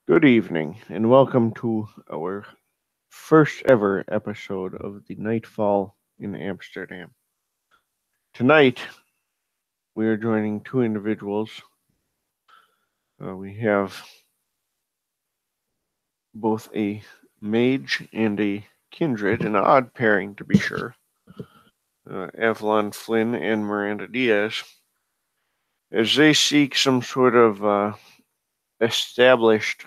Good evening, and welcome to our first ever episode of the Nightfall in Amsterdam. Tonight, we are joining two individuals. We have both a mage and a kindred, an odd pairing to be sure. Avalon Flynn and Miranda Diaz, as they seek some sort of established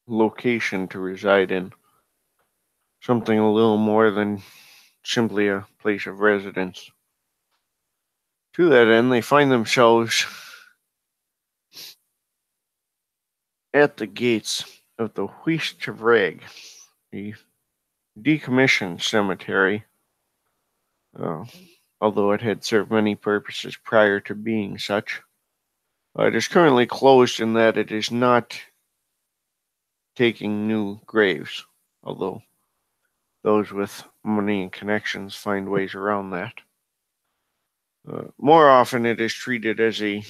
location to reside in, something a little more than simply a place of residence. To that end, they find themselves at the gates of the Huistervreg, a decommissioned cemetery. Uh, Although it had served many purposes prior to being such, it is currently closed in that it is not taking new graves, although those with money and connections find ways around that. More often, it is treated as a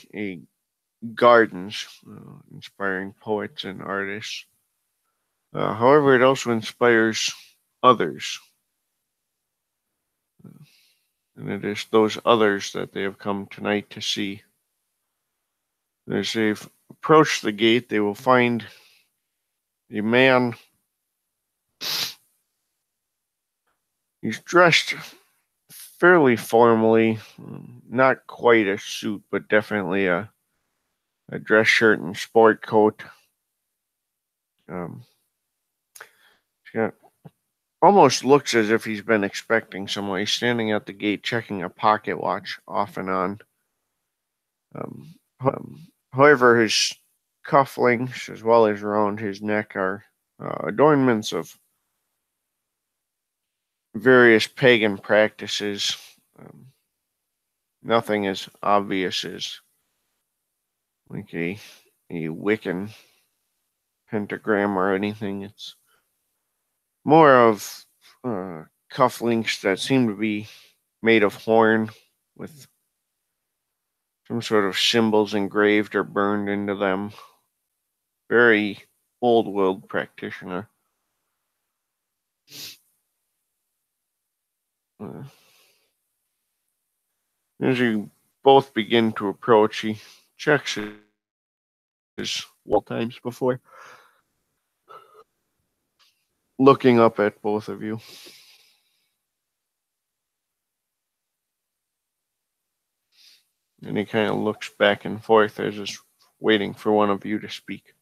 gardens, inspiring poets and artists. However, it also inspires others, and it is those others that they have come tonight to see. As they've approached the gate, they will find a man. He's dressed fairly formally, not quite a suit, but definitely a dress shirt and sport coat. Um, he's got almost looks as if he's been expecting someone. He's standing at the gate checking a pocket watch off and on. However, his cufflinks, as well as around his neck, are adornments of various pagan practices. Um, Nothing as obvious as like a Wiccan pentagram or anything. It's more of cufflinks that seem to be made of horn with some sort of symbols engraved or burned into them. Very old world practitioner. Uh, as you both begin to approach, he checks his times before looking up at both of you. And he kind of looks back and forth as is waiting for one of you to speak.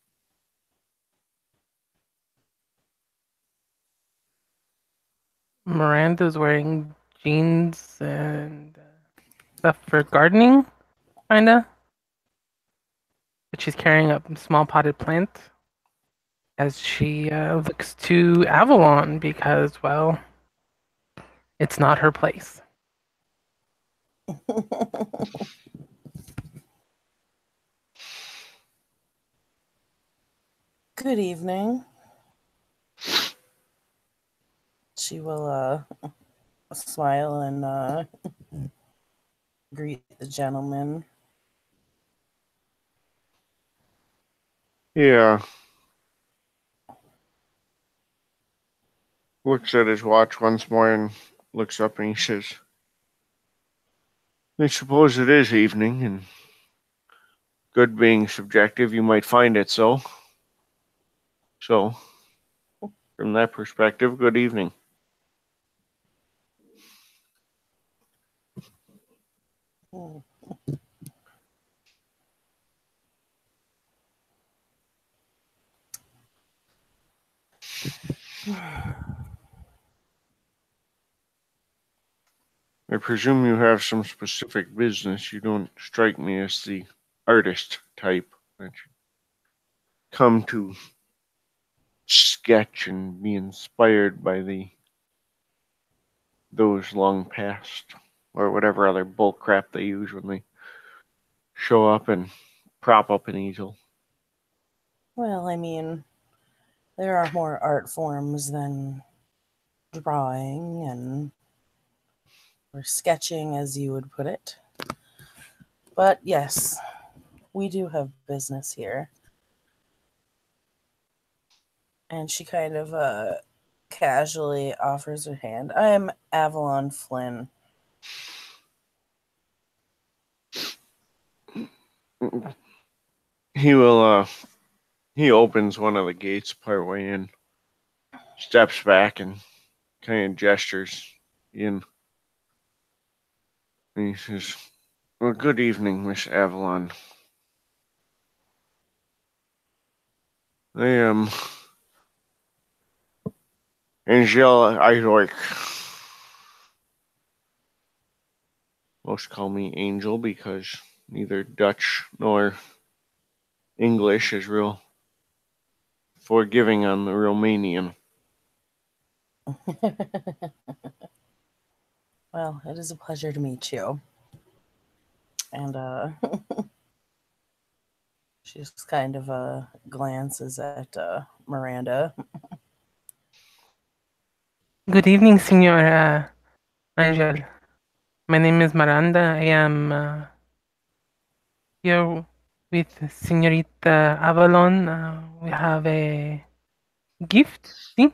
Miranda's wearing jeans and stuff for gardening, kinda. But she's carrying a small potted plant as she looks to Avalon because, well, it's not her place. Good evening. She will smile and greet the gentleman. Yeah. Looks at his watch once more and looks up and he says, I suppose it is evening, and good being subjective, you might find it so. So, from that perspective, good evening. Hmm. I presume you have some specific business. You don't strike me as the artist type that you come to sketch and be inspired by those long past or whatever other bull crap they use when they show up and prop up an easel. Well, I mean, there are more art forms than drawing and or sketching, as you would put it. But yes, we do have business here. And she kind of casually offers her hand. I am Avalon Flynn. He opens one of the gates partway in, steps back and kind of gestures in. And he says, "Well, good evening, Miss Avalon. I am Angela Eidork. Most call me Angel because neither Dutch nor English is real forgiving on the Romanian." Well, it is a pleasure to meet you. And she just kind of glances at Miranda. Good evening, Senor Angel. My name is Miranda. I am here with Senorita Avalon. We have a gift. See?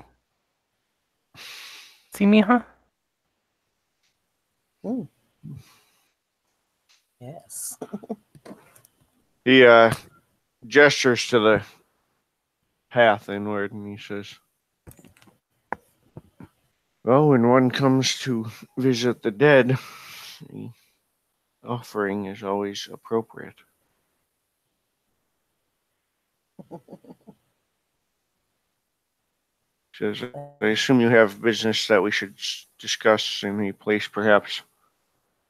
See, mija? Mm. Yes. He gestures to the path inward and he says, "Well, when one comes to visit the dead, the offering is always appropriate." He says, "I assume you have business that we should discuss in a place perhaps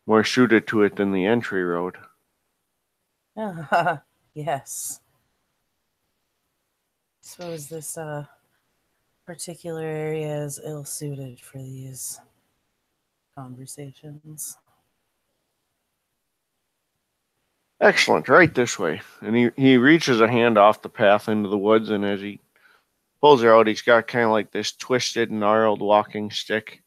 more suited to it than the entry road." Yes. I suppose this particular area is ill suited for these conversations. "Excellent, right this way." And he reaches a hand off the path into the woods, and as he pulls her out, he's got kind of like this twisted, gnarled walking stick.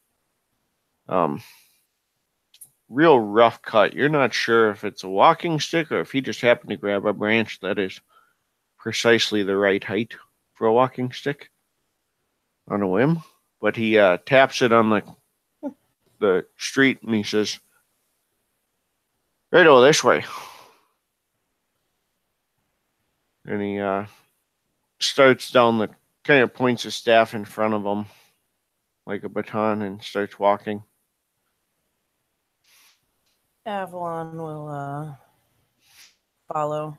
Real rough cut. You're not sure if it's a walking stick or if he just happened to grab a branch that is precisely the right height for a walking stick on a whim. But he taps it on the street and he says, "Right over this way." And he starts down the, kind of points his staff in front of him like a baton and starts walking. Avalon will follow.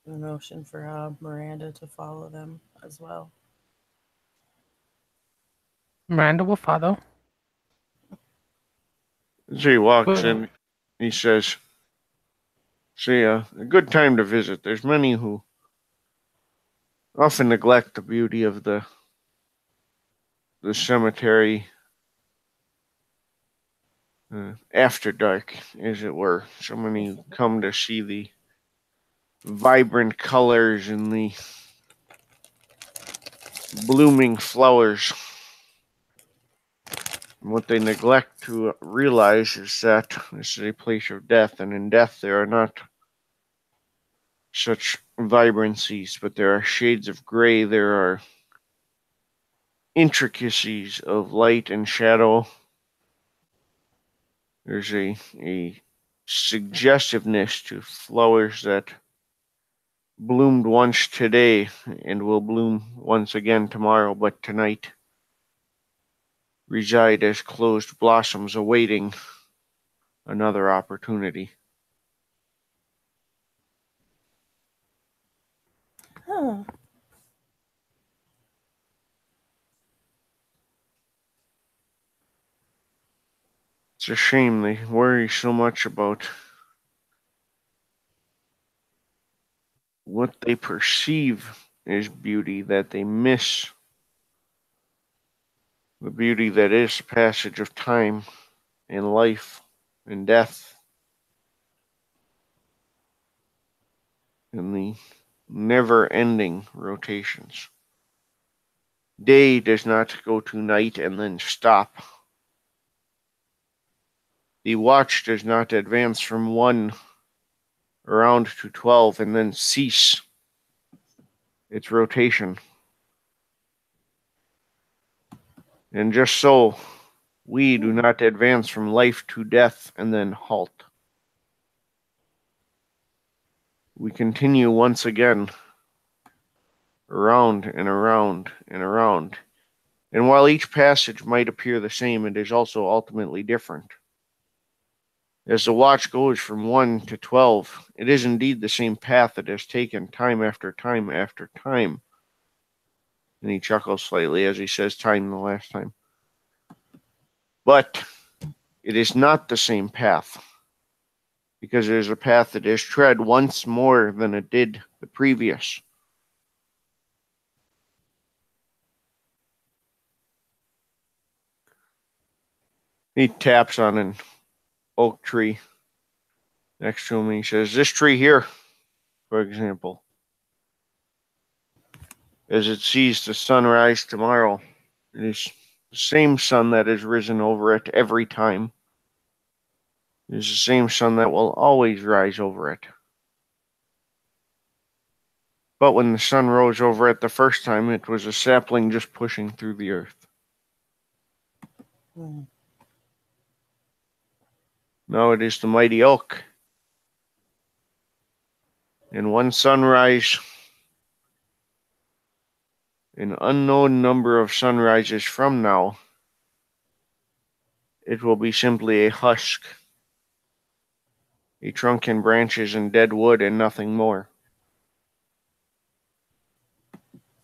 The motion for Miranda to follow them as well. Miranda will follow. As he walks in, he says, "See, a good time to visit. There's many who often neglect the beauty of the cemetery after dark, as it were. So many come to see the vibrant colors and the blooming flowers. And what they neglect to realize is that this is a place of death, and in death there are not such vibrancies, but there are shades of gray, there are intricacies of light and shadow. There's a suggestiveness to flowers that bloomed once today and will bloom once again tomorrow, but tonight reside as closed blossoms awaiting another opportunity." Huh. It's a shame they worry so much about what they perceive as beauty that they miss the beauty that is the passage of time and life and death and the never-ending rotations. Day does not go to night and then stop. The watch does not advance from 1 around to 12 and then cease its rotation. And just so, we do not advance from life to death and then halt. We continue once again, around and around and around. And while each passage might appear the same, it is also ultimately different. As the watch goes from 1 to 12, it is indeed the same path it has taken time after time after time. And he chuckles slightly as he says time the last time. But it is not the same path, because it is a path that is tread once more than it did the previous. He taps on an oak tree next to him and he says, "This tree here, for example, as it sees the sun rise tomorrow, it is the same sun that has risen over it every time. It is the same sun that will always rise over it. But when the sun rose over it the first time, it was a sapling just pushing through the earth. Now it is the mighty oak. And one sunrise, an unknown number of sunrises from now, it will be simply a husk, a trunk and branches and dead wood and nothing more.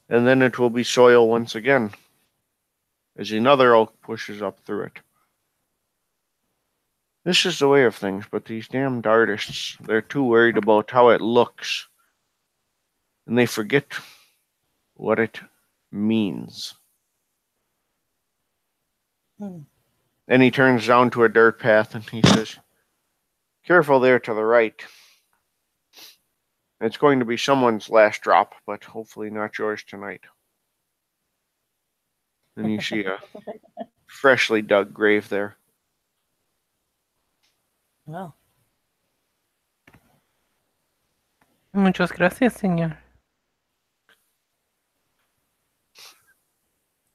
And then it will be soil once again, as another oak pushes up through it. This is the way of things, but these damned artists, they're too worried about how it looks, and they forget what it means." Then he turns down to a dirt path and he says, "Careful there to the right. It's going to be someone's last drop, but hopefully not yours tonight." And you see a freshly dug grave there. Well, Muchas gracias, señor.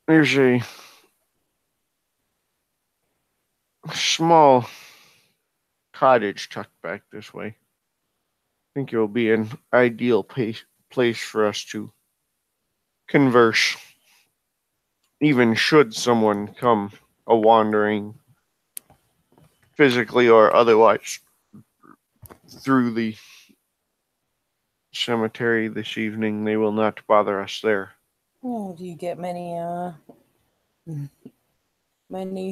There's a small cottage tucked back this way. I think it will be an ideal place for us to converse, even should someone come a wandering, physically or otherwise, through the cemetery this evening. They will not bother us there. do you get many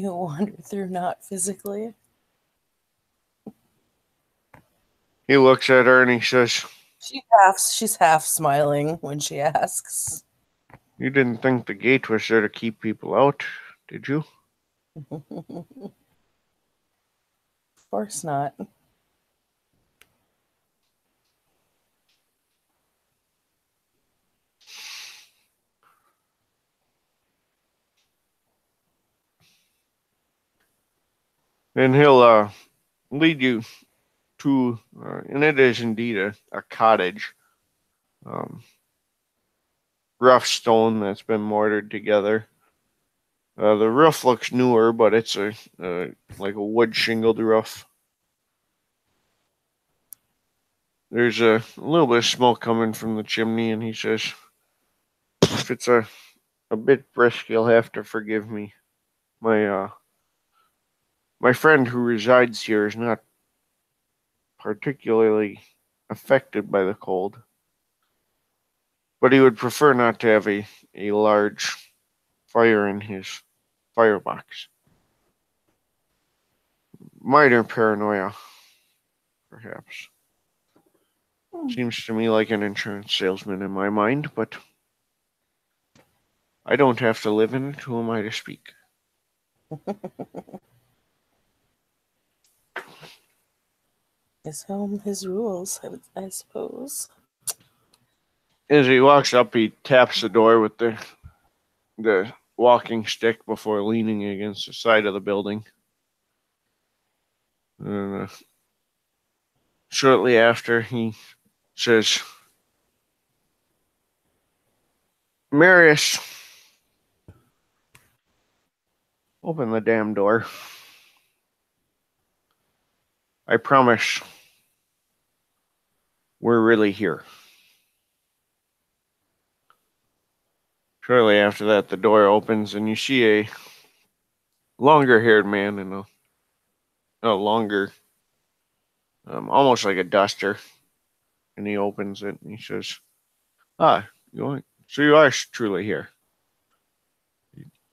who wander through not physically? He looks at her and he says, She's half smiling when she asks. "You didn't think the gate was there to keep people out, did you?" Of course not. And he'll lead you to, and it is indeed a cottage. Rough stone that's been mortared together. The roof looks newer, but it's like a wood shingled roof. There's a little bit of smoke coming from the chimney, and he says, "If it's a bit brisk, you'll have to forgive me. My friend who resides here is not particularly affected by the cold, but he would prefer not to have a large fire in his firebox. Minor paranoia, perhaps. Seems to me like an insurance salesman in my mind, but I don't have to live in it. Who am I to speak?" His home, his rules, I suppose. As he walks up, he taps the door with the walking stick before leaning against the side of the building. And shortly after, he says, Marius, open the damn door. I promise we're really here. Shortly after that, the door opens and you see a longer-haired man in a longer, almost like a duster. And he opens it and he says, "Ah, so you are truly here.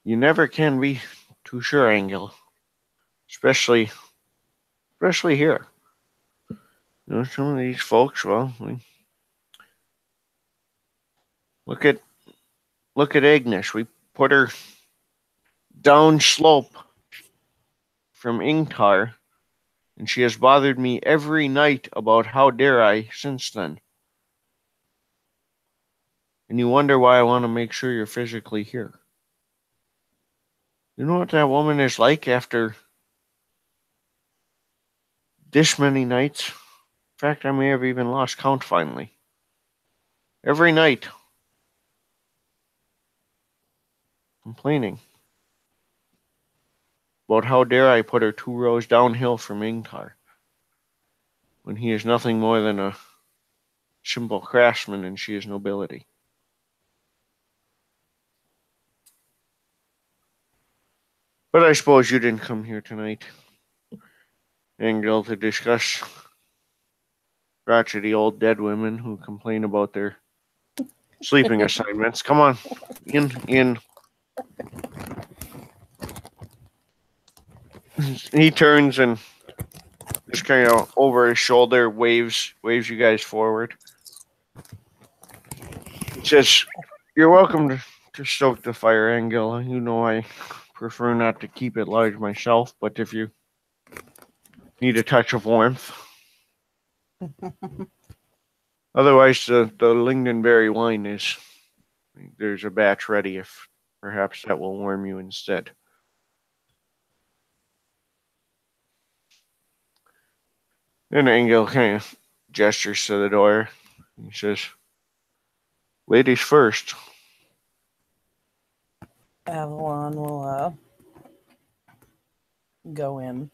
You never can be too sure, Angel, especially here. Some of these folks. Well, look at Agnes. We put her down slope from Ingtar, and she has bothered me every night about how dare I since then. And you wonder why I want to make sure you're physically here. You know what that woman is like after this many nights? In fact, I may have even lost count finally. Every night, complaining about how dare I put her 2 rows downhill from Ingtar, when he is nothing more than a simple craftsman and she is nobility. But I suppose you didn't come here tonight, Angel, to discuss crotchety old dead women who complain about their sleeping assignments. Come on, in. He turns and just kind of over his shoulder waves you guys forward. He says, "You're welcome to stoke the fire, Angela. You know I prefer not to keep it large myself, but if you need a touch of warmth. Otherwise, the lingonberry wine is... There's a batch ready if perhaps that will warm you instead." And Angel kind of gestures to the door. He says, "Ladies first." Avalon will go in.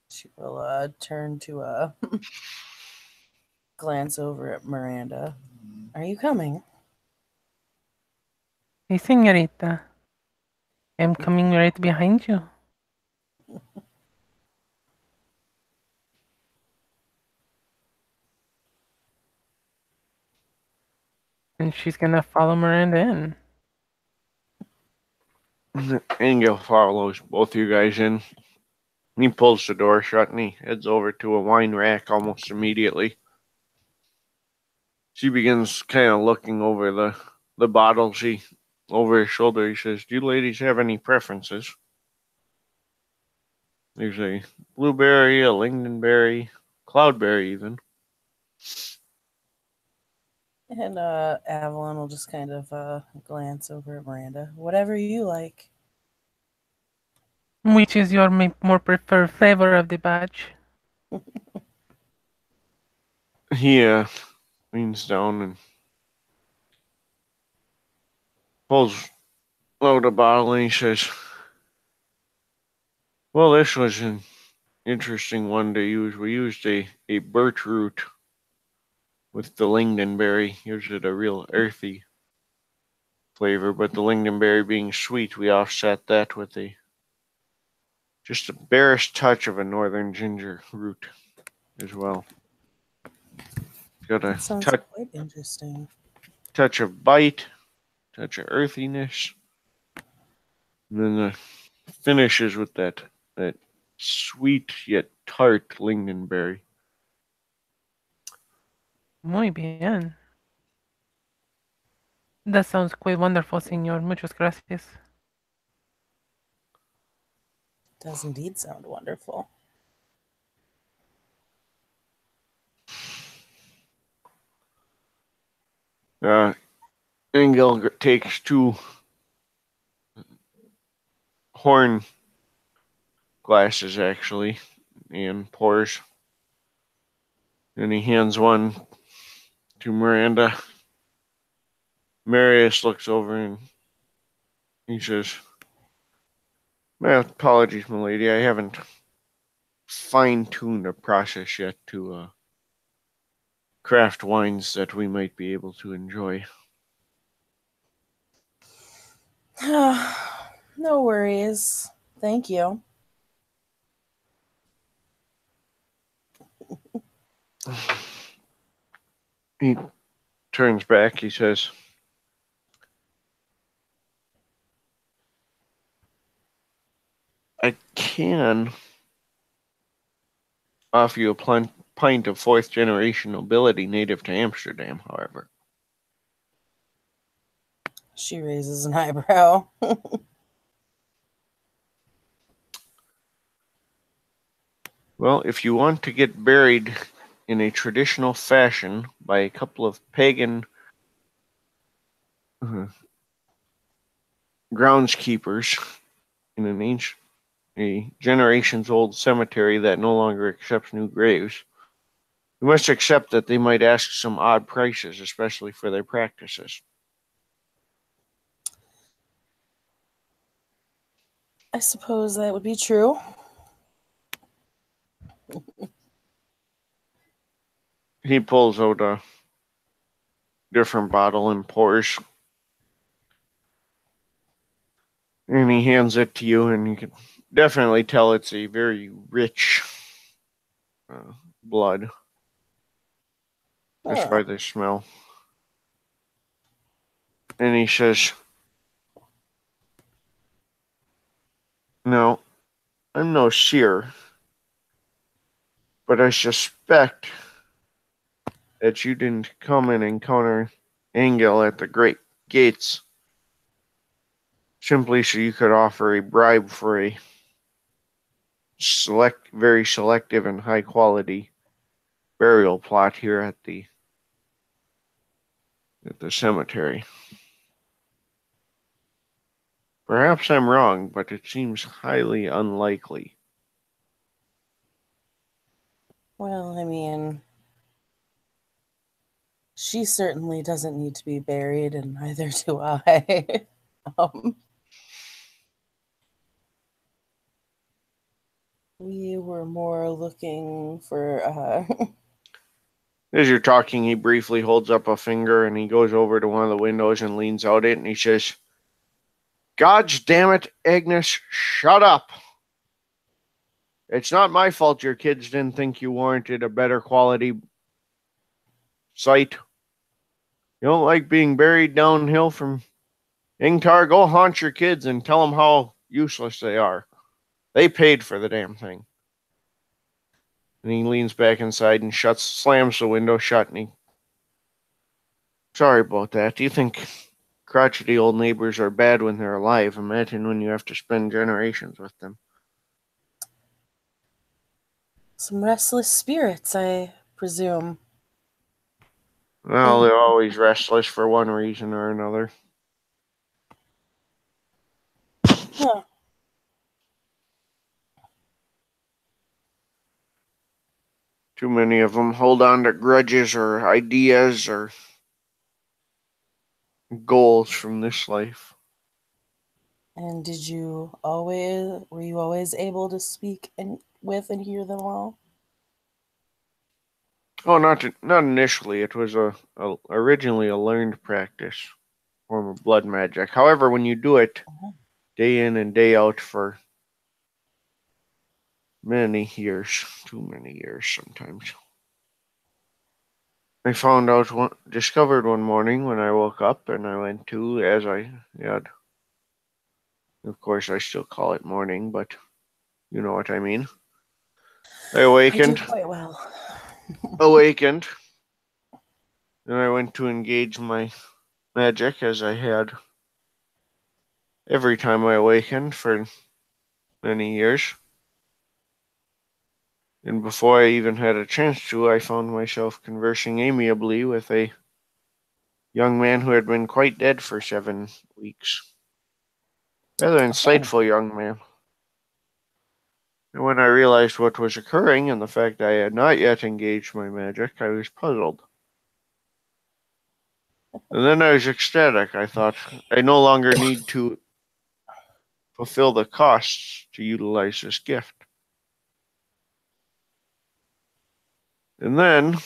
She will turn to glance over at Miranda. Are you coming? Hey, señorita. I'm coming right behind you. And she's gonna follow Miranda in. Angel follows both you guys in. He pulls the door shut and he heads over to a wine rack almost immediately. She begins kind of looking over the bottles over his shoulder. He says, "Do you ladies have any preferences?" There's a blueberry, a lingonberry, cloudberry even. And Avalon will just kind of glance over at Miranda. Whatever you like. Which is your more preferred flavor of the batch? He leans down and pulls out a bottle and he says, "Well, this was an interesting one to use. We used a birch root with the lingonberry. Gives it a real earthy flavor, but the lingonberry being sweet, we offset that with just the barest touch of a northern ginger root as well. Got a Sounds quite interesting. touch of bite, touch of earthiness, and then the finishes with that sweet yet tart lingonberry." Muy bien. That sounds quite wonderful, señor. Muchas gracias. Does indeed sound wonderful. Engel takes 2 horn glasses, actually, and pours. And he hands one to Miranda. Marius looks over and he says, "My apologies, milady. I haven't fine-tuned a process yet to craft wines that we might be able to enjoy." No worries. Thank you. He turns back. He says, "I can offer you a pint of fourth-generation nobility native to Amsterdam, however." She raises an eyebrow. "Well, if you want to get buried in a traditional fashion by a couple of pagan groundskeepers in a generations-old cemetery that no longer accepts new graves, you must accept that they might ask some odd prices, especially for their practices." I suppose that would be true. He pulls out a different bottle and pours. And he hands it to you, and you can definitely tell it's a very rich blood, just by the smell. And he says, "No, I'm no seer, but I suspect that you didn't come and encounter Angel at the great gates simply so you could offer a bribe for a very selective and high quality burial plot here at the cemetery. Perhaps I'm wrong, but it seems highly unlikely." Well, I mean, she certainly doesn't need to be buried, and neither do I. We were more looking for As you're talking, he briefly holds up a finger and he goes over to one of the windows and leans out it and he says, "Gods damn it, Agnes, shut up. It's not my fault your kids didn't think you warranted a better quality site. You don't like being buried downhill from Ingtar? Go haunt your kids and tell them how useless they are. They paid for the damn thing." And he leans back inside and slams the window shut and he, "Sorry about that. Do you think crotchety old neighbors are bad when they're alive? Imagine when you have to spend generations with them." some restless spirits, I presume. Well, they're always restless for one reason or another. Huh. Too many of them hold on to grudges or ideas or goals from this life. And were you always able to speak with and hear them all? Oh, not initially. It was originally a learned practice form of blood magic. However, when you do it day in and day out for many years, too many years sometimes, I discovered one morning when I woke up and I went to, as I had. Of course, I still call it morning, but you know what I mean. I awakened. I do quite well. Awakened. And I went to engage my magic as I had every time I awakened for many years. And before I even had a chance to, I found myself conversing amiably with a young man who had been quite dead for 7 weeks. Rather insightful young man. And when I realized what was occurring and the fact I had not yet engaged my magic, I was puzzled. And then I was ecstatic. I thought, I no longer need to fulfill the costs to utilize this gift. And then,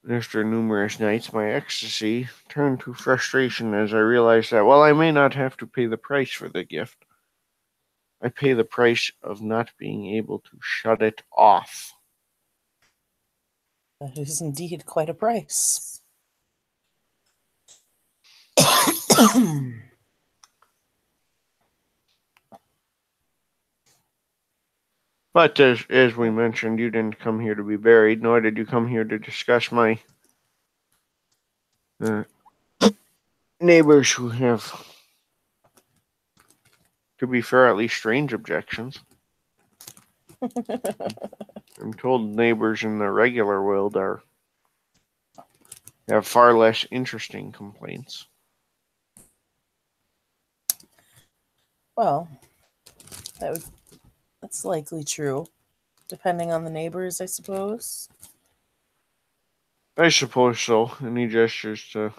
after numerous nights, my ecstasy turned to frustration as I realized that while I may not have to pay the price for the gift, I pay the price of not being able to shut it off. That is indeed quite a price. But as we mentioned, you didn't come here to be buried, nor did you come here to discuss my neighbors who have, to be fair, at least strange objections. I'm told neighbors in the regular world have far less interesting complaints. Well, that's likely true, depending on the neighbors, I suppose. I suppose so. And he gestures to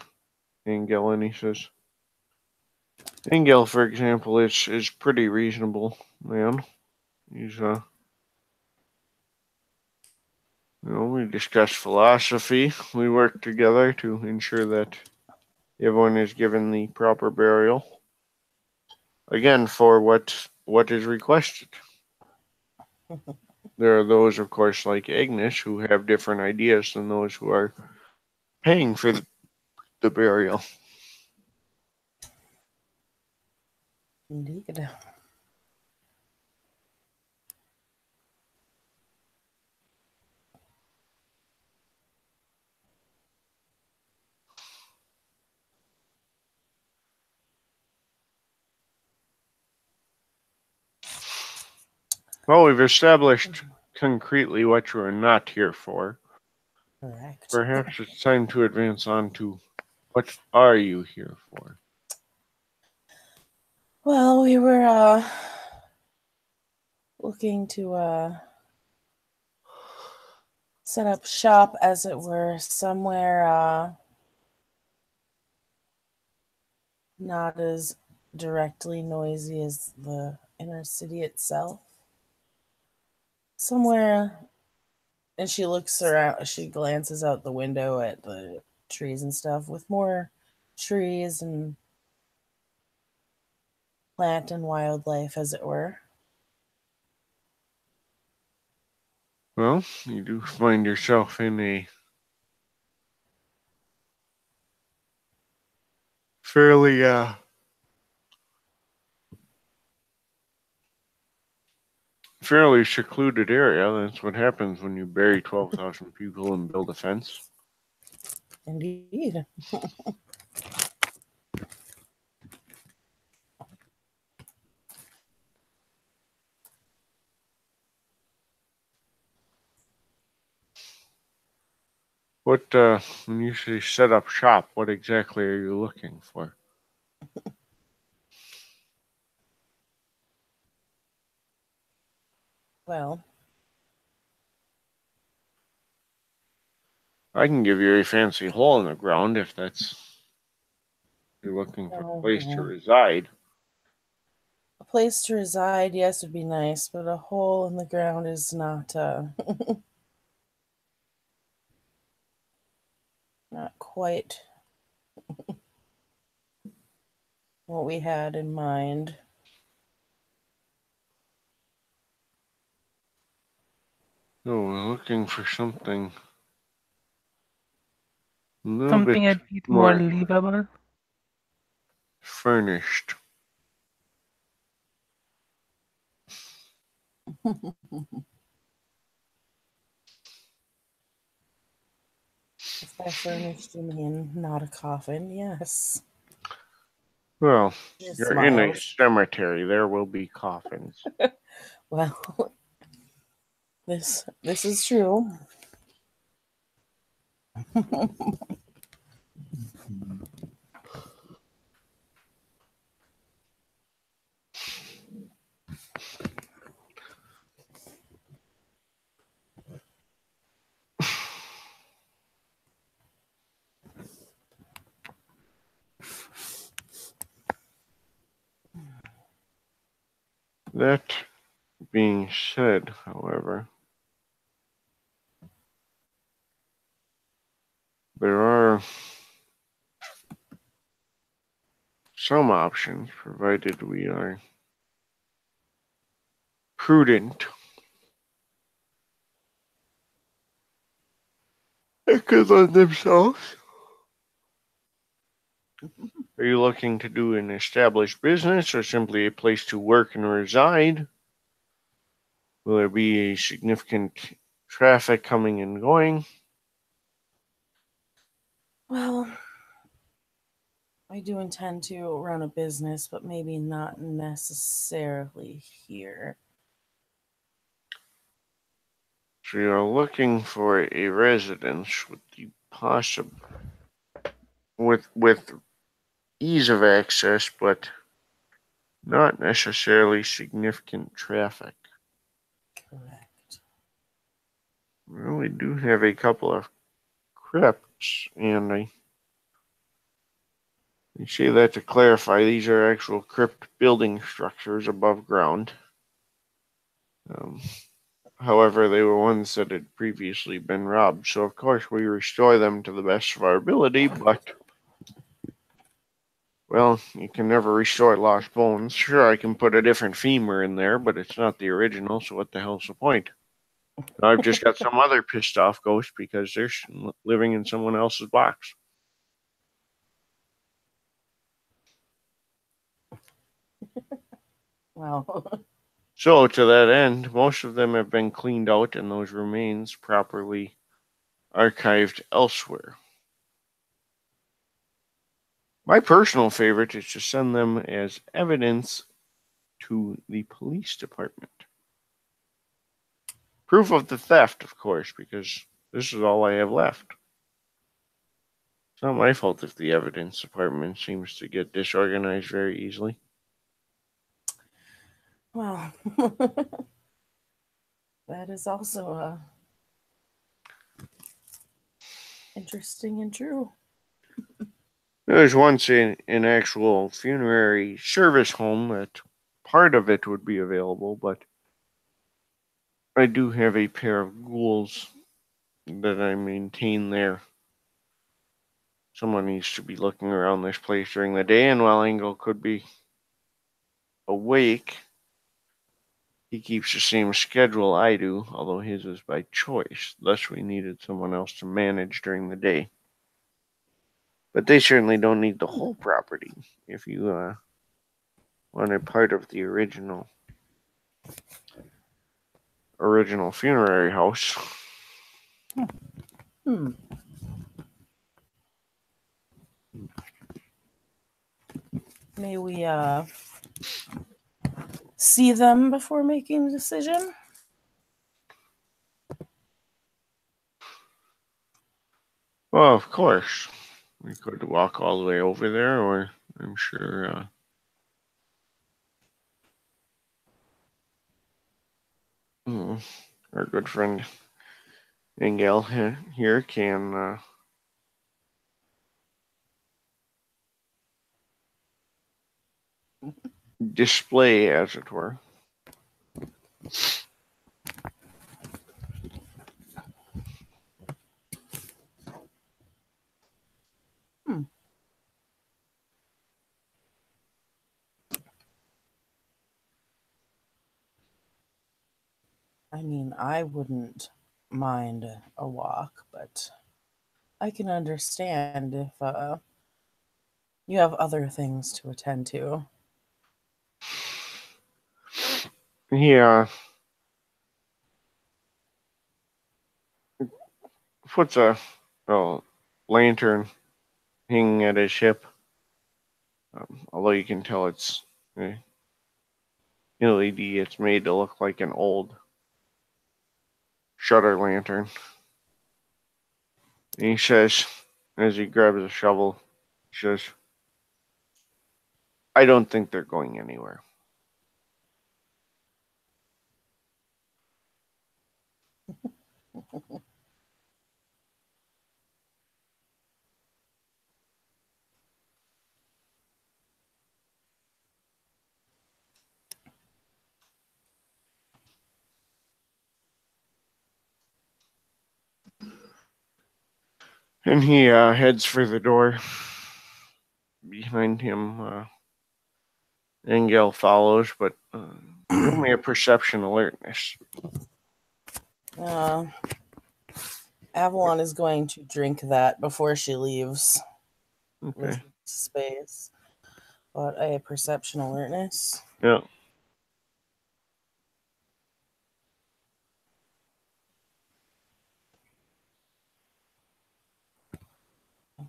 Angel and he says, Angel, for example, is pretty reasonable man. He's we discuss philosophy. We work together to ensure that everyone is given the proper burial. Again, for what is requested. There are those, of course, like Agnes, who have different ideas than those who are paying for the burial. Indeed. Well, we've established concretely what you are not here for. Correct. Perhaps it's time to advance on to what are you here for? Well, we were looking to set up shop, as it were, somewhere not as directly noisy as the inner city itself. Somewhere, and she looks around, she glances out the window at the trees and stuff, with more trees and plant and wildlife, as it were. Well, you do find yourself in a fairly fairly secluded area. That's what happens when you bury 12,000 people and build a fence. Indeed. What, when you say set up shop, what exactly are you looking for? Well, I can give you a fancy hole in the ground if that's you're looking for a place to reside. a place to reside, yes, would be nice, but a hole in the ground is not not quite what we had in mind. No, we're looking for something a little Something a bit bit more more livable. furnished. If by furnished you mean not a coffin, yes. Well, She you're in a smiles. cemetery. There will be coffins. Well, this is true. That being said, however, there are some options provided we are prudent. It could lend themselves. Are you looking to do an established business or simply a place to work and reside? Will there be a significant traffic coming and going? Well, I do intend to run a business, but maybe not necessarily here. So you're looking for a residence with the possible with ease of access, but not necessarily significant traffic. Correct. Well, we do have a couple of crypts, and I say that to clarify, these are actual crypt building structures above ground. Um, However, they were ones that had previously been robbed, so of course we restore them to the best of our ability, but, well, you can never restore lost bones. Sure, I can put a different femur in there, but it's not the original, so what the hell's the point? I've just got some other pissed off ghost because they're living in someone else's box. Well, So, to that end, most of them have been cleaned out and those remains properly archived elsewhere. My personal favorite is to send them as evidence to the police department. Proof of the theft, of course, because this is all I have left. It's not my fault if the evidence department seems to get disorganized very easily. well, that is also interesting and true. There was once an actual funerary service home that part of it would be available, but I do have a pair of ghouls that I maintain there. Someone needs to be looking around this place during the day, and while Engel could be awake, he keeps the same schedule I do, although his is by choice. Thus, we needed someone else to manage during the day. But they certainly don't need the whole property if you wanted part of the original funerary house. Hmm. May we see them before making a decision? Well, of course. We could walk all the way over there, or I'm sure our good friend Engel here can display, as it were. I mean, I wouldn't mind a walk, but I can understand if you have other things to attend to. He puts a lantern hanging at his hip, although you can tell it's LED. It's made to look like an old shutter lantern. And he says, as he grabs a shovel, he says, I don't think they're going anywhere. And he heads for the door. Behind him, Engel follows, but roll me a perception alertness. Avalon is going to drink that before she leaves Okay. this space. But a perception alertness. Yeah.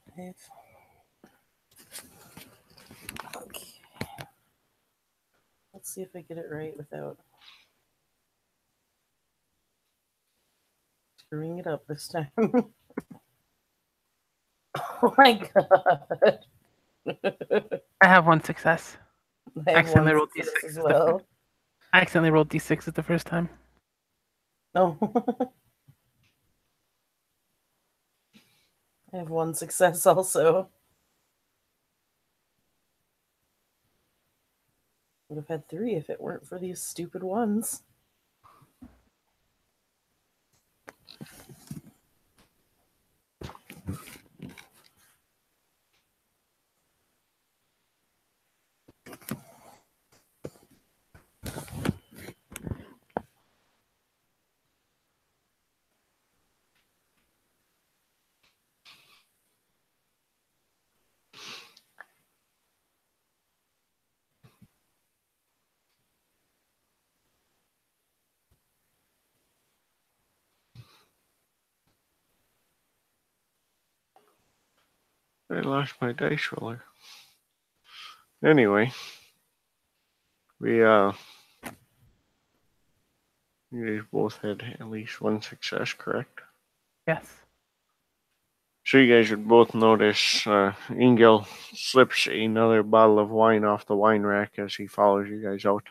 Okay. Okay. Let's see if I get it right without screwing it up this time. Oh my god. I have one success. I I have one accidentally rolled success d6 as the first. well. I accidentally rolled d6 the first time. No. I have one success also. Would have had 3 if it weren't for these stupid ones. I lost my dice roller. Anyway, you guys both had at least one success, correct? Yes. So you guys would both notice Ingel slips another bottle of wine off the wine rack as he follows you guys out.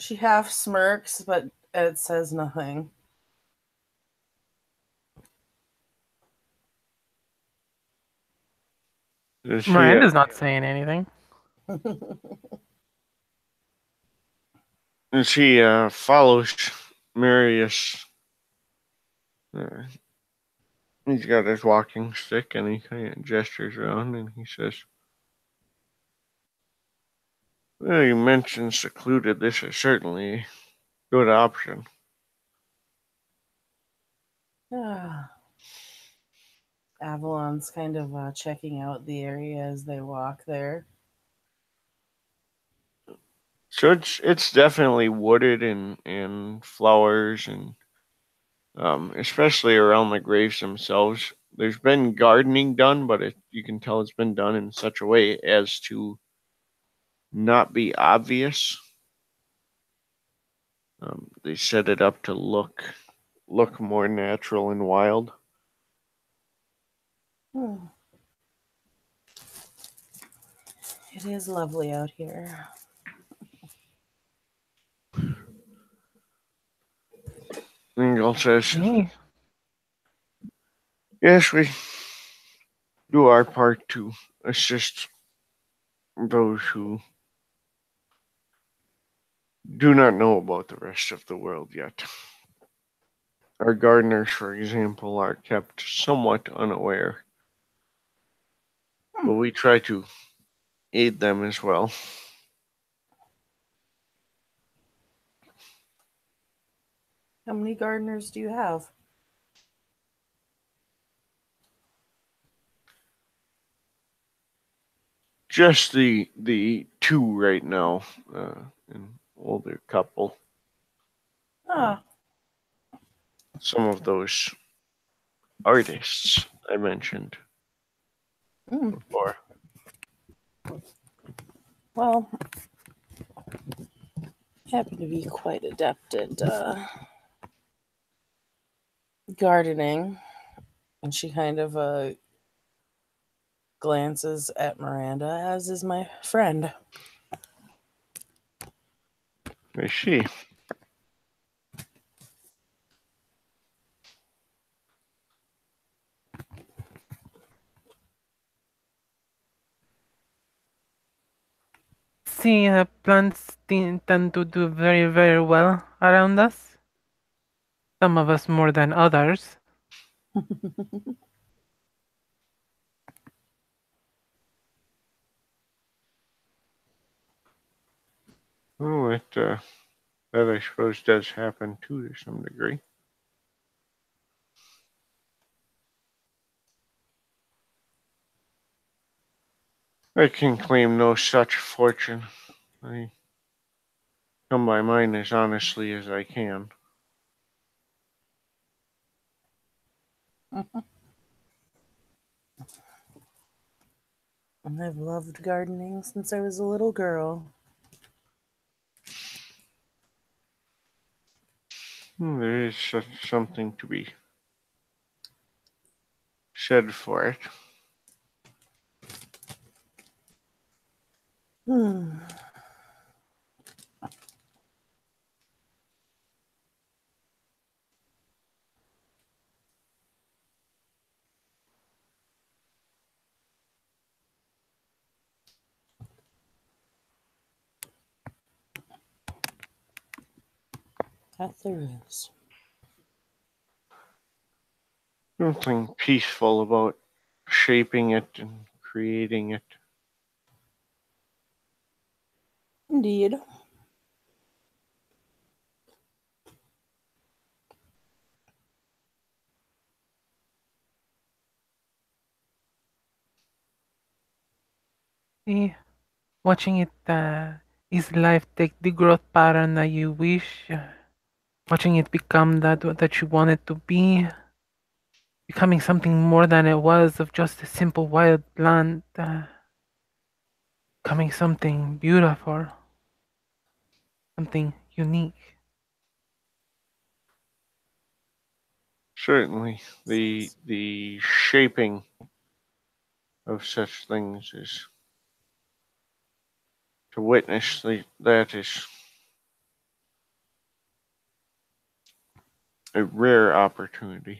She half smirks, but it says nothing. Miranda's not saying anything. And she follows Marius. He's got his walking stick and he kind of gestures around and he says, "Well, you mentioned secluded. This is certainly a good option." Avalon's kind of checking out the area as they walk there. So it's definitely wooded and flowers and especially around the graves themselves. There's been gardening done, but you can tell it's been done in such a way as to not be obvious. They set it up to look more natural and wild. It is lovely out here. Ingel says, "Yes, we do our part to assist those who do not know about the rest of the world yet. Our gardeners, for example, are kept somewhat unaware, but we try to aid them as well." How many gardeners do you have? Just the two right now, an older couple. Some of those artists I mentioned before. Well, I happen to be quite adept at gardening. And she kind of glances at Miranda, as is my friend. I see. see plants tend to do very, very well around us. Some of us more than others. Oh, that I suppose does happen too to some degree. I can claim no such fortune. I come by mine as honestly as I can. I've loved gardening since I was a little girl. There is something to be said for it. Hmm. That there is. Something peaceful about shaping it and creating it. Indeed. See, watching it is life take the growth pattern that you wish. Watching it become that you want it to be. Becoming something more than it was of just a simple wild plant. Becoming something beautiful. Something unique. Certainly, the shaping of such things is to witness that is a rare opportunity.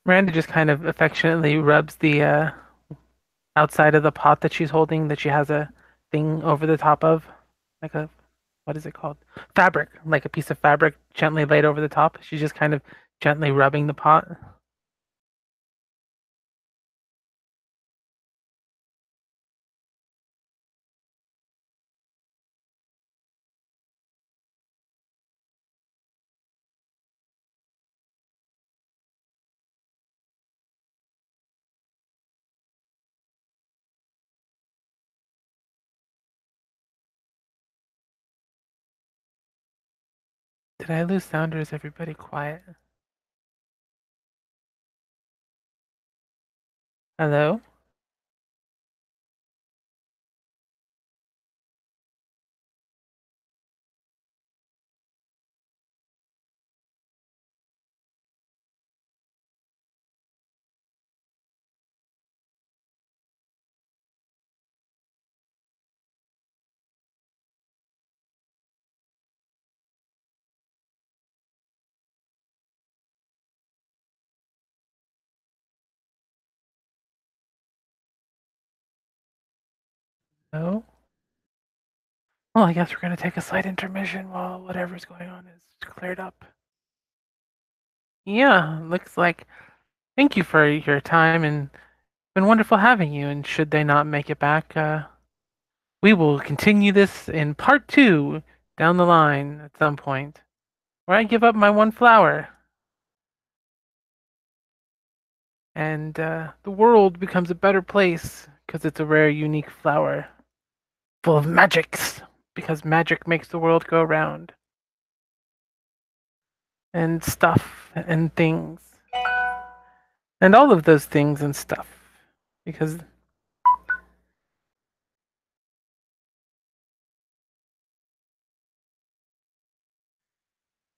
Miranda just kind of affectionately rubs the outside of the pot that she's holding that she has a thing over the top of, like a what is it called? Fabric, like a piece of fabric gently laid over the top. She's just kind of gently rubbing the pot. Did I lose sound or is everybody quiet? Hello? No? Well, I guess we're gonna take a slight intermission while whatever's going on is cleared up. Yeah, looks like. Thank you for your time and it's been wonderful having you. And should they not make it back, we will continue this in part two down the line at some point, where I give up my one flower and the world becomes a better place because it's a rare, unique flower full of magics. Because magic makes the world go round and stuff and things and all of those things and stuff. Because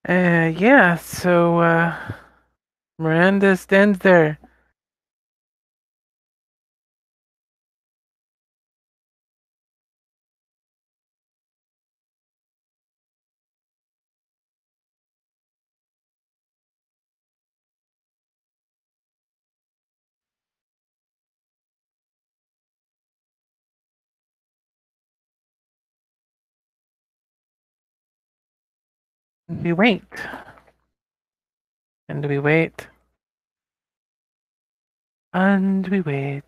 yeah, so Miranda stands there We wait. And we wait. And we wait.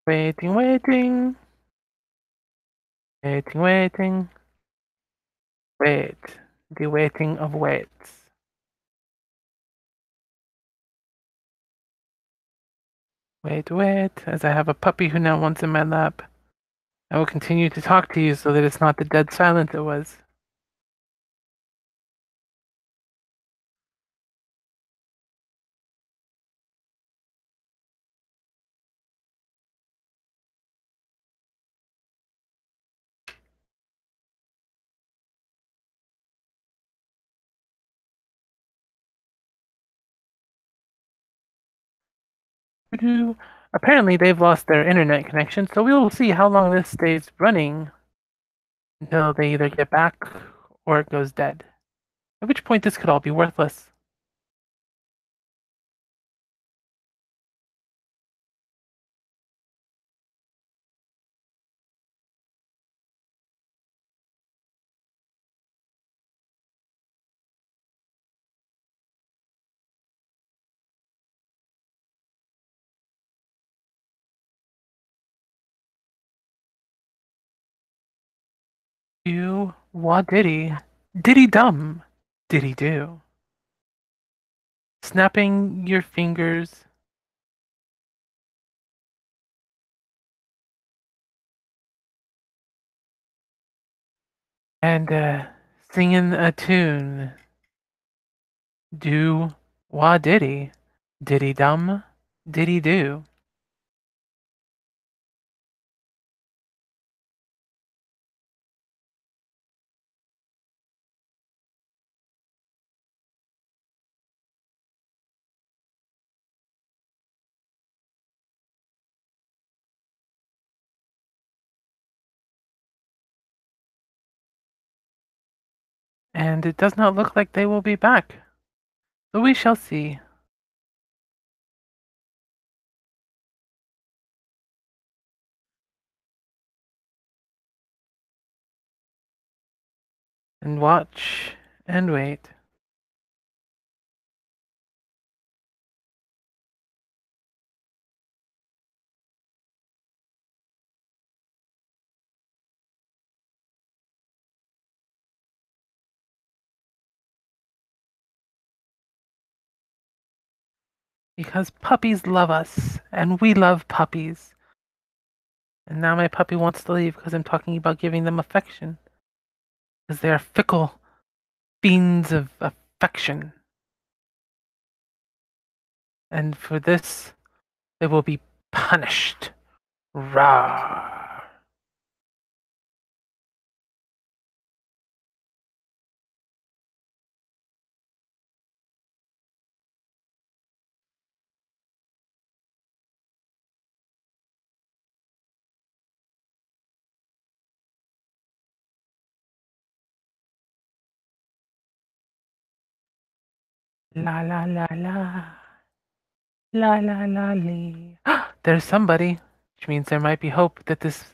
Waiting, waiting. Waiting, waiting. Wait. The waiting of waits. Wait, wait, as I have a puppy who now wants in my lap. I will continue to talk to you so that it's not the dead silence it was. Apparently they've lost their internet connection, so we will see how long this stays running until they either get back or it goes dead. At which point this could all be worthless. You what diddy dum, diddy do. Snapping your fingers and singing a tune. Do wah diddy dum, diddy do. And it does not look like they will be back. So we shall see. And watch and wait. Because puppies love us, and we love puppies. And now my puppy wants to leave because I'm talking about giving them affection. Because they are fickle fiends of affection. And for this, they will be punished. Rawr. La la la la. La la la lee. There's somebody, which means there might be hope that this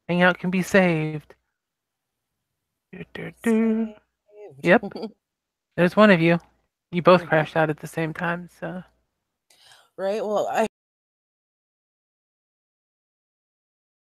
hangout can be saved. Saved. Yep, there's one of you. You both Oh, crashed out at the same time, so. right. Well, I